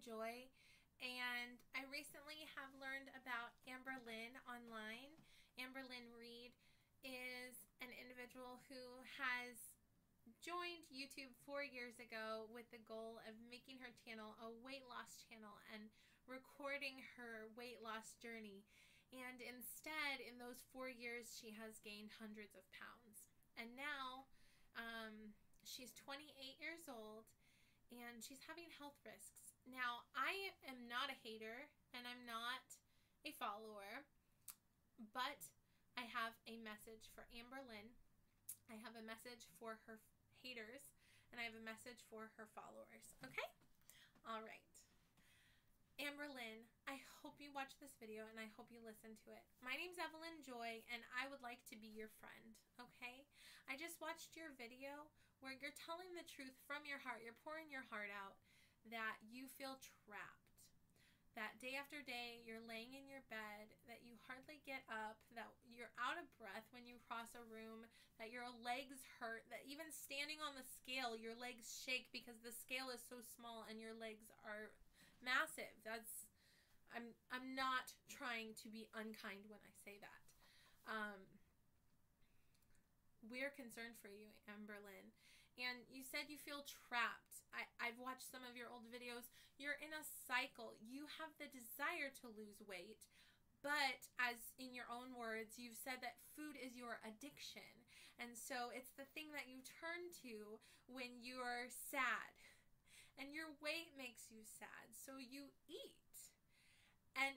Amberlynn Joy, and I recently have learned about Amberlynn online. Amberlynn Reid is an individual who has joined YouTube 4 years ago with the goal of making her channel a weight loss channel and recording her weight loss journey. And instead, in those 4 years, she has gained hundreds of pounds. And now she's 28 years old and she's having health risks. Now, I am not a hater and I'm not a follower, but I have a message for Amberlynn. I have a message for her haters, and I have a message for her followers. Okay? All right. Amberlynn, I hope you watch this video and I hope you listen to it. My name's Amberlynn Joy and I would like to be your friend, okay? I just watched your video where you're telling the truth from your heart. You're pouring your heart out that you feel trapped. That day after day you're laying in your bed, that you hardly get up, that you're out of breath when you cross a room, that your legs hurt, that even standing on the scale your legs shake because the scale is so small and your legs are massive. I'm not trying to be unkind when I say that. We're concerned for you, Amberlynn. And you said you feel trapped. I've watched some of your old videos. You're in a cycle. You have the desire to lose weight, but as in your own words, you've said that food is your addiction. And so it's the thing that you turn to when you're sad. And your weight makes you sad, so you eat. And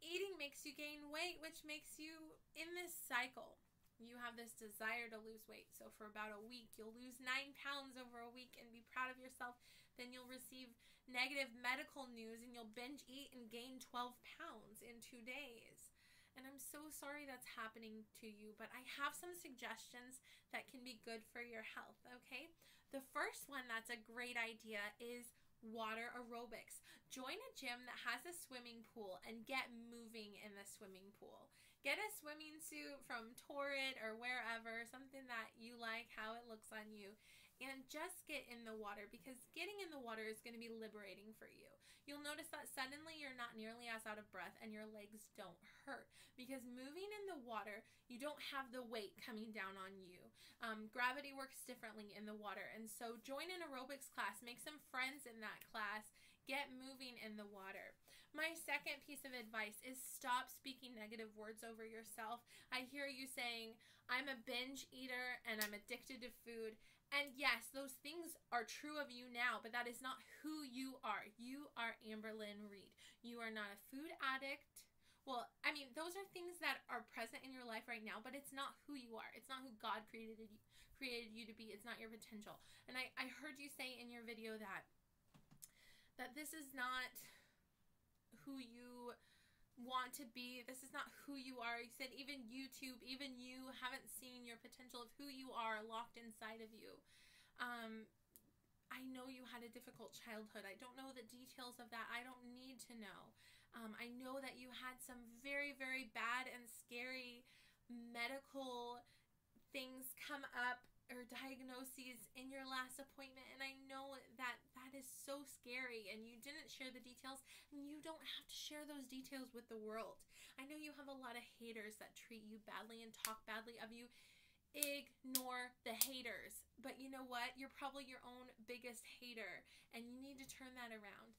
eating makes you gain weight, which makes you in this cycle. You have this desire to lose weight. So for about a week, you'll lose 9 pounds over a week and be proud of yourself. Then you'll receive negative medical news and you'll binge eat and gain 12 pounds in 2 days. And I'm so sorry that's happening to you, but I have some suggestions that can be good for your health, okay? The first one that's a great idea is water aerobics. Join a gym that has a swimming pool and get moving in the swimming pool. Get a swimming suit from Torrid or wherever, something that you like, how it looks on you, and just get in the water, because getting in the water is going to be liberating for you. You'll notice that suddenly you're not nearly as out of breath and your legs don't hurt, because moving in the water, you don't have the weight coming down on you. Gravity works differently in the water, and so join an aerobics class, make some friends in that class, get moving in the water. My second piece of advice is stop speaking negative words over yourself. I hear you saying, I'm a binge eater and I'm addicted to food. And yes, those things are true of you now, but that is not who you are. You are Amberlynn Reid. You are not a food addict. Well, I mean, those are things that are present in your life right now, but it's not who you are. It's not who God created you to be. It's not your potential. And I heard you say in your video that this is not who you want to be. This is not who you are. You said even YouTube, even you haven't seen your potential of who you are locked inside of you. I know you had a difficult childhood. I don't know the details of that. I don't need to know. I know that you had some very, very bad and scary medical things come up or diagnoses in your last appointment, and I know that that is so scary, and you didn't share the details, and you don't have to share those details with the world. I know you have a lot of haters that treat you badly and talk badly of you. Ignore the haters. But you know what? You're probably your own biggest hater, and you need to turn that around.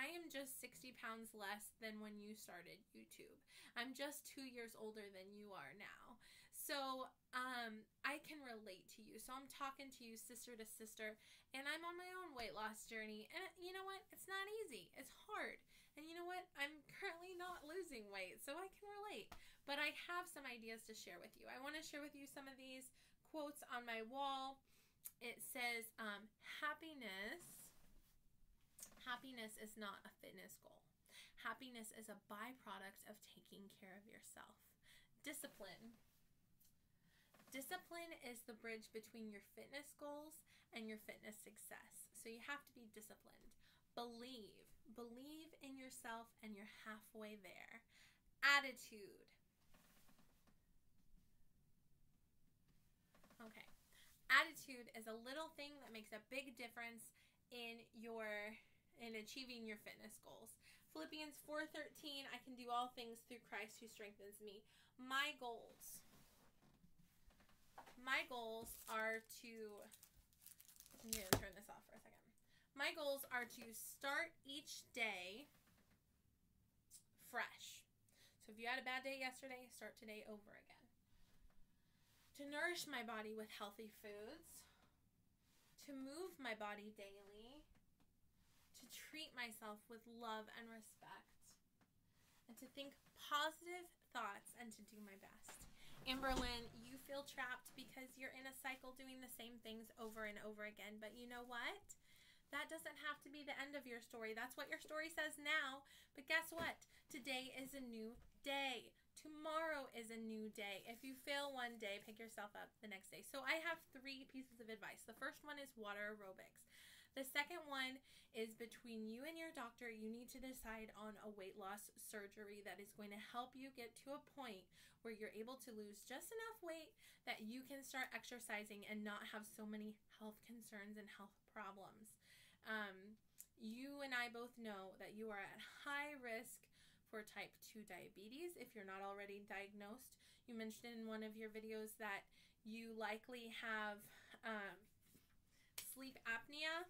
I am just 60 pounds less than when you started YouTube. I'm just 2 years older than you are now. So I can relate to you. So I'm talking to you sister to sister, and I'm on my own weight loss journey. And you know what? It's not easy. It's hard. And you know what? I'm currently not losing weight, so I can relate. But I have some ideas to share with you. I want to share with you some of these quotes on my wall. It says, Happiness is not a fitness goal. Happiness is a byproduct of taking care of yourself. Discipline. Discipline is the bridge between your fitness goals and your fitness success. So you have to be disciplined. Believe. Believe in yourself and you're halfway there. Attitude. Okay. Attitude is a little thing that makes a big difference in achieving your fitness goals. Philippians 4:13, I can do all things through Christ who strengthens me. My goals are to, I'm going to turn this off for a second. My goals are to start each day fresh. So if you had a bad day yesterday, start today over again. To nourish my body with healthy foods. To move my body daily. To treat myself with love and respect. And to think positive thoughts and to do my best. Amberlynn, you feel trapped because you're in a cycle doing the same things over and over again. But you know what? That doesn't have to be the end of your story. That's what your story says now. But guess what? Today is a new day. Tomorrow is a new day. If you fail one day, pick yourself up the next day. So I have 3 pieces of advice. The first one is water aerobics. The second one is between you and your doctor. You need to decide on a weight loss surgery that is going to help you get to a point where you're able to lose just enough weight that you can start exercising and not have so many health concerns and health problems. You and I both know that you are at high risk for type 2 diabetes if you're not already diagnosed. You mentioned in one of your videos that you likely have sleep apnea.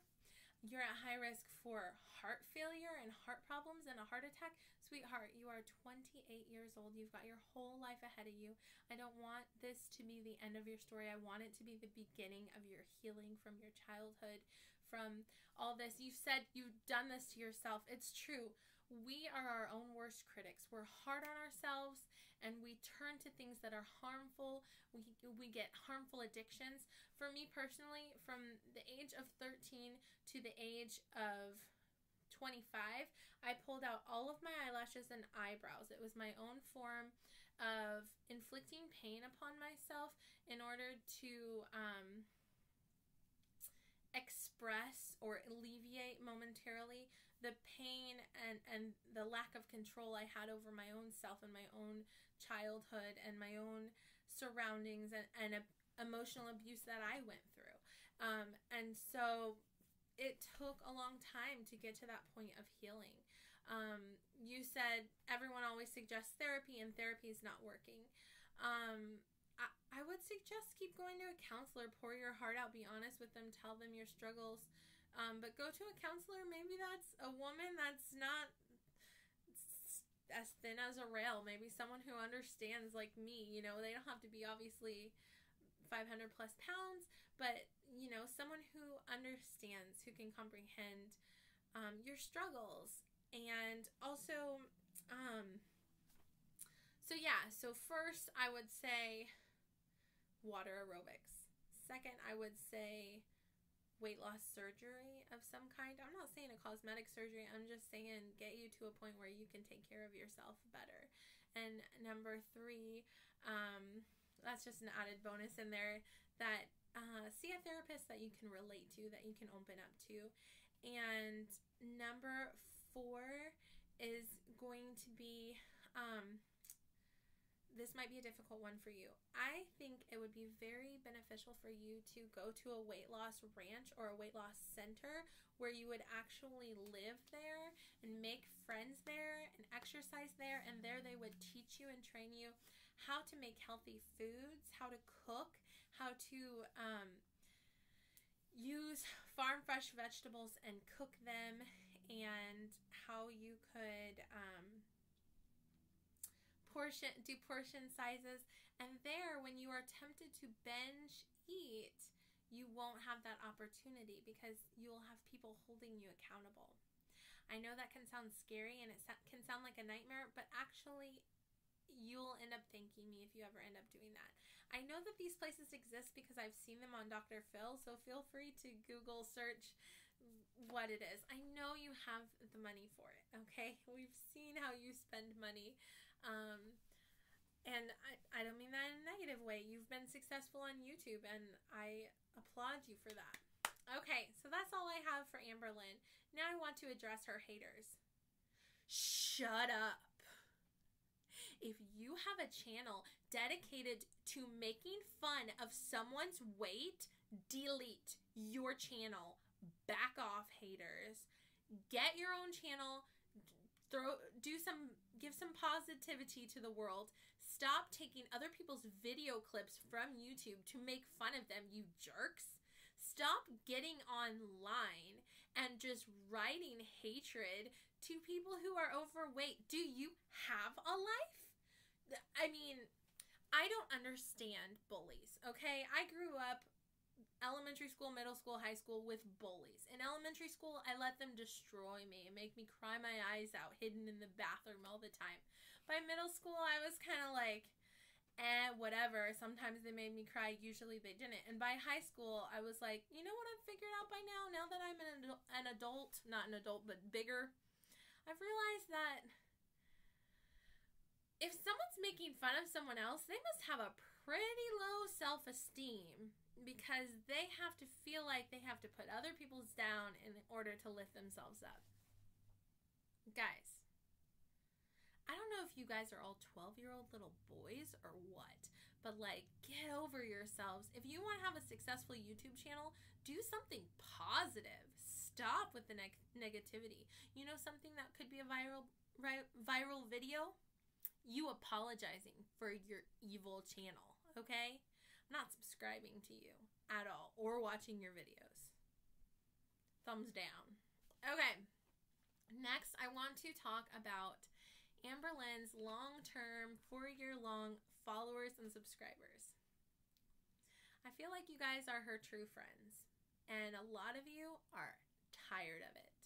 You're at high risk for heart failure and heart problems and a heart attack. Sweetheart, you are 28 years old. You've got your whole life ahead of you. I don't want this to be the end of your story. I want it to be the beginning of your healing from your childhood, from all this. You said you've done this to yourself. It's true. We are our own worst critics. We're hard on ourselves and we turn to things that are harmful. We get harmful addictions. For me personally, from the age of 13 to the age of 25, I pulled out all of my eyelashes and eyebrows. It was my own form of inflicting pain upon myself in order to express or alleviate momentarily the pain and the lack of control I had over my own self and my own childhood and my own surroundings and emotional abuse that I went through. And so it took a long time to get to that point of healing. You said everyone always suggests therapy and therapy is not working. I would suggest keep going to a counselor, pour your heart out, be honest with them, tell them your struggles. But go to a counselor. Maybe that's a woman that's not as thin as a rail. Maybe someone who understands like me. You know, they don't have to be obviously 500 plus pounds, but you know, someone who understands, who can comprehend your struggles. And also, so first I would say water aerobics. Second, I would say weight loss surgery of some kind. I'm not saying a cosmetic surgery. I'm just saying get you to a point where you can take care of yourself better. And number 3, that's just an added bonus in there, that see a therapist that you can relate to, that you can open up to. And number 4 is going to be, this might be a difficult one for you. I think it would be very beneficial for you to go to a weight loss ranch or a weight loss center where you would actually live there and make friends there and exercise there, and there they would teach you and train you how to make healthy foods, how to cook, how to use farm fresh vegetables and cook them, and how you could do portion sizes. And there, when you are tempted to binge eat, you won't have that opportunity because you'll have people holding you accountable. I know that can sound scary and it can sound like a nightmare, but actually you'll end up thanking me if you ever end up doing that. I know that these places exist because I've seen them on Dr. Phil, so feel free to Google search what it is. I know you have the money for it, okay? We've seen how you spend money. And I don't mean that in a negative way. You've been successful on YouTube, and I applaud you for that. Okay, so that's all I have for Amberlynn. Now I want to address her haters. Shut up. If you have a channel dedicated to making fun of someone's weight, delete your channel. back off, haters. Get your own channel. Give some positivity to the world. Stop taking other people's video clips from YouTube to make fun of them, you jerks. Stop getting online and just writing hatred to people who are overweight. Do you have a life? I mean, I don't understand bullies, okay? I grew up elementary school, middle school, high school with bullies. In elementary school, I let them destroy me and make me cry my eyes out, hidden in the bathroom all the time. By middle school, I was kind of like, whatever. Sometimes they made me cry. Usually they didn't. And by high school, I was like, you know what I've figured out by now that I'm an adult, not an adult, but bigger, I've realized that if someone's making fun of someone else, they must have a pretty low self-esteem, because they have to feel like they have to put other people's down in order to lift themselves up. Guys, I don't know if you guys are all 12-year-old little boys or what, but like, get over yourselves. If you want to have a successful YouTube channel, do something positive. Stop with the negativity. You know something that could be a viral video? You apologizing for your evil channel, okay? I'm not subscribing to you at all or watching your videos. Thumbs down. Okay. Next, I want to talk about Amberlynn's long-term, 4-year-long followers and subscribers. I feel like you guys are her true friends, and a lot of you are tired of it.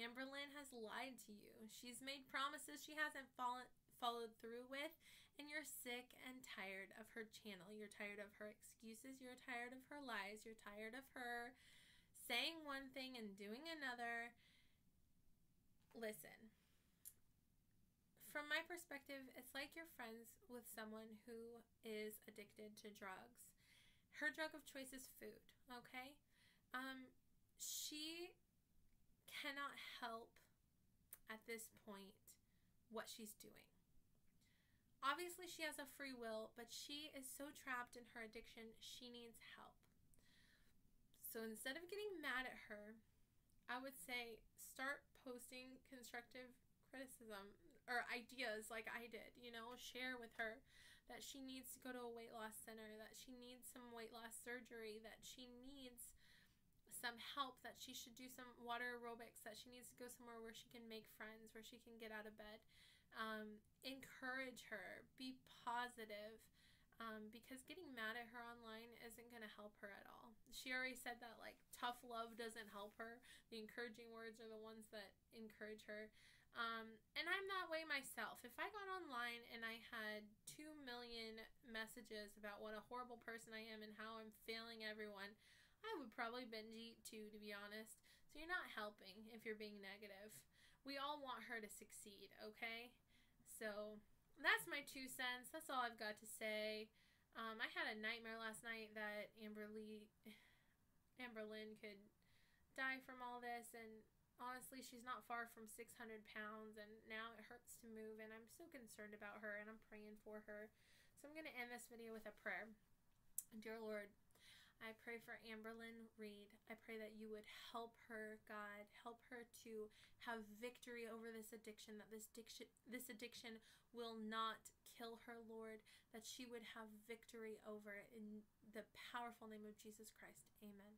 Amberlynn has lied to you. She's made promises she hasn't followed through with, and you're sick and tired of her channel. You're tired of her excuses. You're tired of her lies. You're tired of her saying one thing and doing another. Listen, from my perspective, it's like you're friends with someone who is addicted to drugs. Her drug of choice is food, okay? She cannot help at this point what she's doing. Obviously, she has a free will, but she is so trapped in her addiction, she needs help. So instead of getting mad at her, I would say start posting constructive criticism or ideas like I did, you know, share with her that she needs to go to a weight loss center, that she needs some weight loss surgery, that she needs some help, that she should do some water aerobics, that she needs to go somewhere where she can make friends, where she can get out of bed. Encourage her, be positive, because getting mad at her online isn't going to help her at all. She already said that, like, tough love doesn't help her. The encouraging words are the ones that encourage her. And I'm that way myself. If I got online and I had 2 million messages about what a horrible person I am and how I'm failing everyone, I would probably binge eat too, to be honest. So you're not helping if you're being negative. We all want her to succeed, okay? So that's my 2 cents. That's all I've got to say. I had a nightmare last night that Amberlynn could die from all this, and honestly, she's not far from 600 pounds, and now it hurts to move, and I'm so concerned about her, and I'm praying for her. So I'm going to end this video with a prayer. Dear Lord, I pray for Amberlynn Reid. I pray that you would help her, God. Help her to have victory over this addiction, that this addiction will not kill her, Lord, that she would have victory over it in the powerful name of Jesus Christ. Amen.